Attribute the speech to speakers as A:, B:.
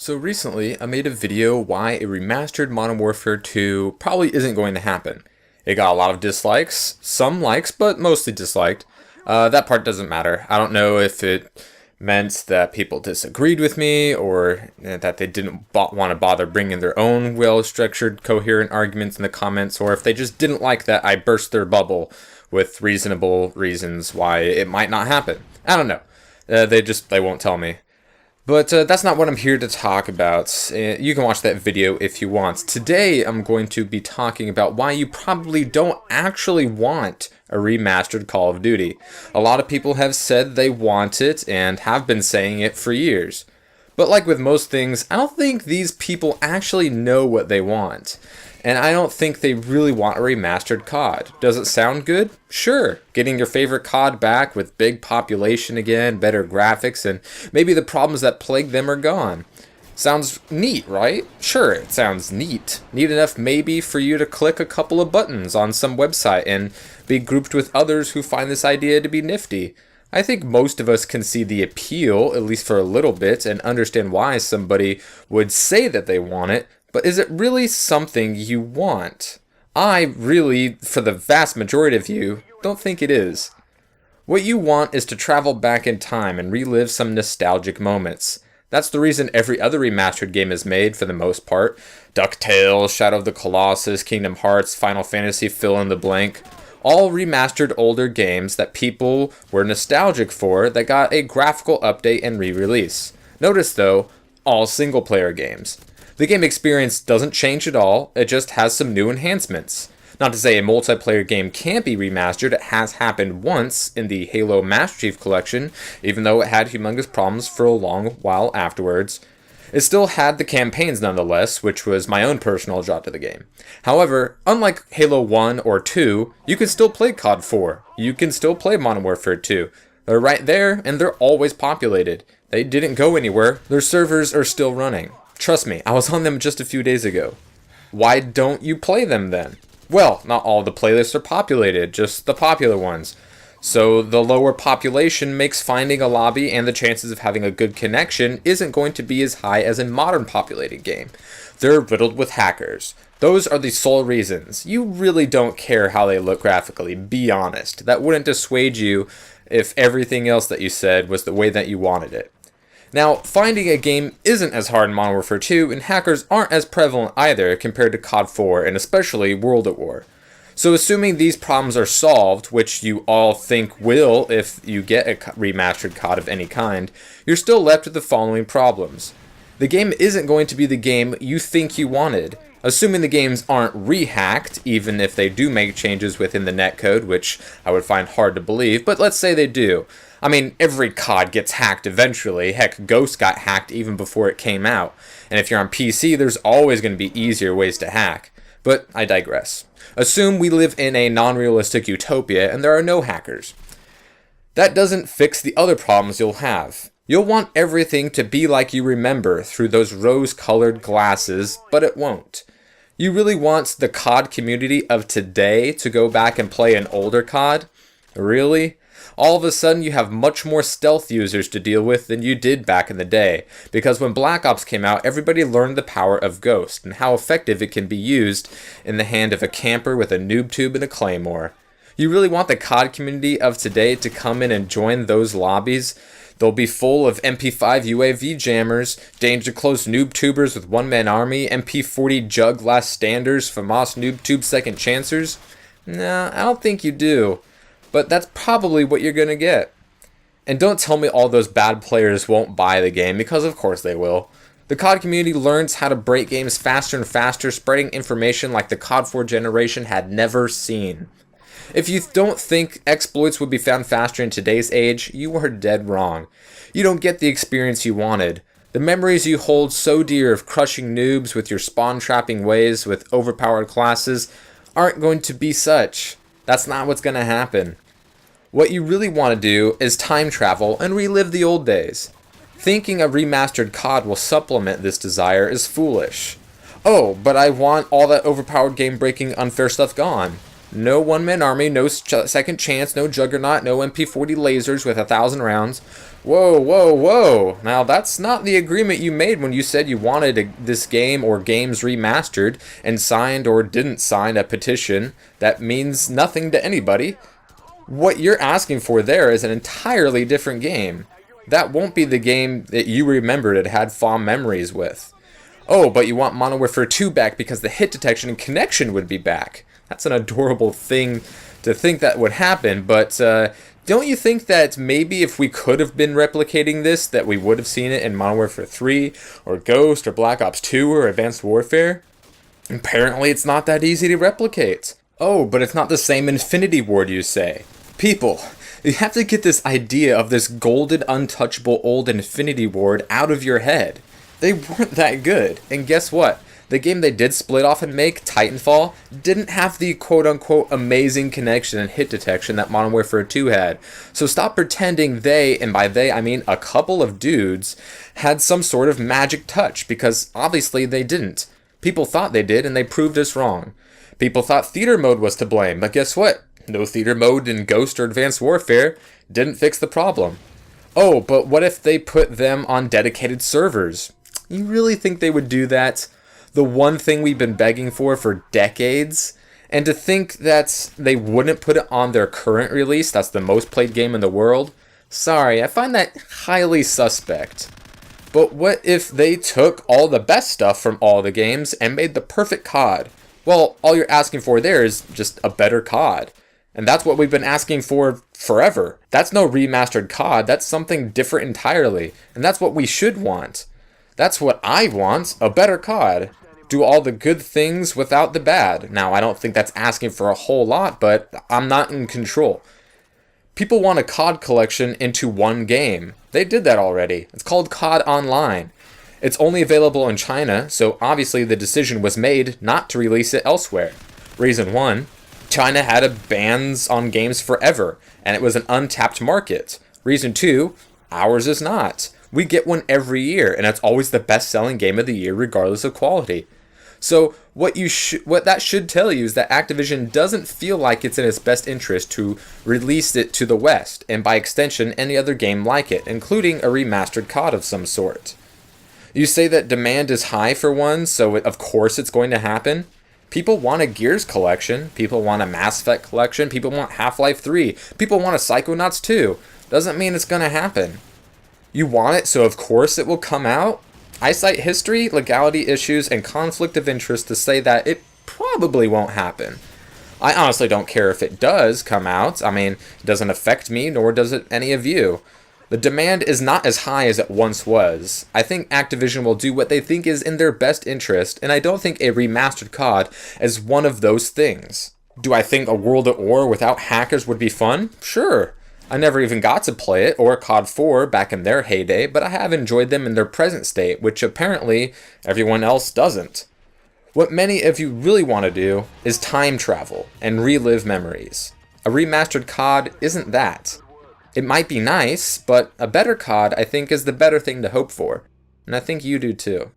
A: So recently, I made a video why a remastered Modern Warfare 2 probably isn't going to happen. It got a lot of dislikes, some likes, but mostly disliked. That part doesn't matter. I don't know if it meant that people disagreed with me or that they didn't want to bother bringing their own well-structured, coherent arguments in the comments, or if they just didn't like that I burst their bubble with reasonable reasons why it might not happen. I don't know. They won't tell me. But that's not what I'm here to talk about. You can watch that video if you want. Today, I'm going to be talking about why you probably don't actually want a remastered Call of Duty. A lot of people have said they want it and have been saying it for years. But like with most things, I don't think these people actually know what they want. And I don't think they really want a remastered COD. Does it sound good? Sure. Getting your favorite COD back with big population again, better graphics, and maybe the problems that plague them are gone. Sounds neat, right? Sure, it sounds neat. Neat enough maybe for you to click a couple of buttons on some website and be grouped with others who find this idea to be nifty. I think most of us can see the appeal, at least for a little bit, and understand why somebody would say that they want it. But is it really something you want? I really, for the vast majority of you, don't think it is. What you want is to travel back in time and relive some nostalgic moments. That's the reason every other remastered game is made, for the most part. DuckTales, Shadow of the Colossus, Kingdom Hearts, Final Fantasy, fill in the blank. All remastered older games that people were nostalgic for that got a graphical update and re-release. Notice though, all single-player games. The game experience doesn't change at all, it just has some new enhancements. Not to say a multiplayer game can't be remastered, it has happened once in the Halo Master Chief Collection, even though it had humongous problems for a long while afterwards. It still had the campaigns nonetheless, which was my own personal draw to the game. However, unlike Halo 1 or 2, you can still play COD 4. You can still play Modern Warfare 2. They're right there, and they're always populated. They didn't go anywhere, their servers are still running. Trust me, I was on them just a few days ago. Why don't you play them then? Well, not all the playlists are populated, just the popular ones. So the lower population makes finding a lobby and the chances of having a good connection isn't going to be as high as a modern populated game. They're riddled with hackers. Those are the sole reasons. You really don't care how they look graphically, be honest. That wouldn't dissuade you if everything else that you said was the way that you wanted it. Now, finding a game isn't as hard in Modern Warfare 2, and hackers aren't as prevalent either compared to COD 4, and especially World at War. So assuming these problems are solved, which you all think will if you get a remastered COD of any kind, you're still left with the following problems. The game isn't going to be the game you think you wanted. Assuming the games aren't rehacked, even if they do make changes within the netcode, which I would find hard to believe, but let's say they do. I mean, every COD gets hacked eventually. Heck, Ghost got hacked even before it came out. And if you're on PC, there's always going to be easier ways to hack. But I digress. Assume we live in a non-realistic utopia and there are no hackers. That doesn't fix the other problems you'll have. You'll want everything to be like you remember through those rose-colored glasses, but it won't. You really want the COD community of today to go back and play an older COD? Really? All of a sudden you have much more stealth users to deal with than you did back in the day, because when Black Ops came out, everybody learned the power of Ghost and how effective it can be used in the hand of a camper with a noob tube and a claymore. You really want the COD community of today to come in and join those lobbies? They'll be full of MP5 UAV jammers, danger close noob tubers with one-man army, MP40 jug last standers, FAMAS noob tube second chancers? Nah, I don't think you do. But that's probably what you're going to get. And don't tell me all those bad players won't buy the game, because of course they will. The COD community learns how to break games faster and faster, spreading information like the COD 4 generation had never seen. If you don't think exploits would be found faster in today's age, you are dead wrong. You don't get the experience you wanted. The memories you hold so dear of crushing noobs with your spawn-trapping ways with overpowered classes aren't going to be such. That's not what's going to happen. What you really want to do is time travel and relive the old days. Thinking a remastered COD will supplement this desire is foolish. Oh, but I want all that overpowered game-breaking unfair stuff gone. No one-man army, no second chance, no juggernaut, no MP40 lasers with 1,000 rounds. Whoa, whoa, whoa. Now, that's not the agreement you made when you said you wanted this game or games remastered and signed or didn't sign a petition. That means nothing to anybody. What you're asking for there is an entirely different game. That won't be the game that you remembered and had fond memories with. Oh, but you want Modern Warfare 2 back because the hit detection and connection would be back. That's an adorable thing to think that would happen, but don't you think that maybe if we could have been replicating this, that we would have seen it in Modern Warfare 3, or Ghost, or Black Ops 2, or Advanced Warfare? Apparently it's not that easy to replicate. Oh, but it's not the same Infinity Ward, you say. People, you have to get this idea of this golden, untouchable old Infinity Ward out of your head. They weren't that good, and guess what? The game they did split off and make, Titanfall, didn't have the quote-unquote amazing connection and hit detection that Modern Warfare 2 had. So stop pretending they, and by they I mean a couple of dudes, had some sort of magic touch, because obviously they didn't. People thought they did, and they proved us wrong. People thought theater mode was to blame, but guess what? No theater mode in Ghost or Advanced Warfare didn't fix the problem. Oh, but what if they put them on dedicated servers? You really think they would do that? The one thing we've been begging for decades? And to think that they wouldn't put it on their current release, that's the most played game in the world? Sorry, I find that highly suspect. But what if they took all the best stuff from all the games and made the perfect COD? Well, all you're asking for there is just a better COD. And that's what we've been asking for forever. That's no remastered COD, that's something different entirely. And that's what we should want. That's what I want, a better COD. Do all the good things without the bad. Now, I don't think that's asking for a whole lot, but I'm not in control. People want a COD collection into one game. They did that already. It's called COD Online. It's only available in China, so obviously the decision was made not to release it elsewhere. Reason 1, China had a bans on games forever, and it was an untapped market. Reason 2, ours is not. We get one every year, and it's always the best-selling game of the year regardless of quality. So what that should tell you is that Activision doesn't feel like it's in its best interest to release it to the West, and by extension any other game like it, including a remastered COD of some sort. You say that demand is high for one, so of course it's going to happen. People want a Gears collection, people want a Mass Effect collection, people want Half-Life 3, people want a Psychonauts 2. Doesn't mean it's going to happen. You want it, so of course it will come out? I cite history, legality issues, and conflict of interest to say that it probably won't happen. I honestly don't care if it does come out. I mean, it doesn't affect me, nor does it any of you. The demand is not as high as it once was. I think Activision will do what they think is in their best interest, and I don't think a remastered COD is one of those things. Do I think a World at War without hackers would be fun? Sure. I never even got to play it, or COD 4 back in their heyday, but I have enjoyed them in their present state, which apparently everyone else doesn't. What many of you really want to do is time travel and relive memories. A remastered COD isn't that. It might be nice, but a better COD I think is the better thing to hope for, and I think you do too.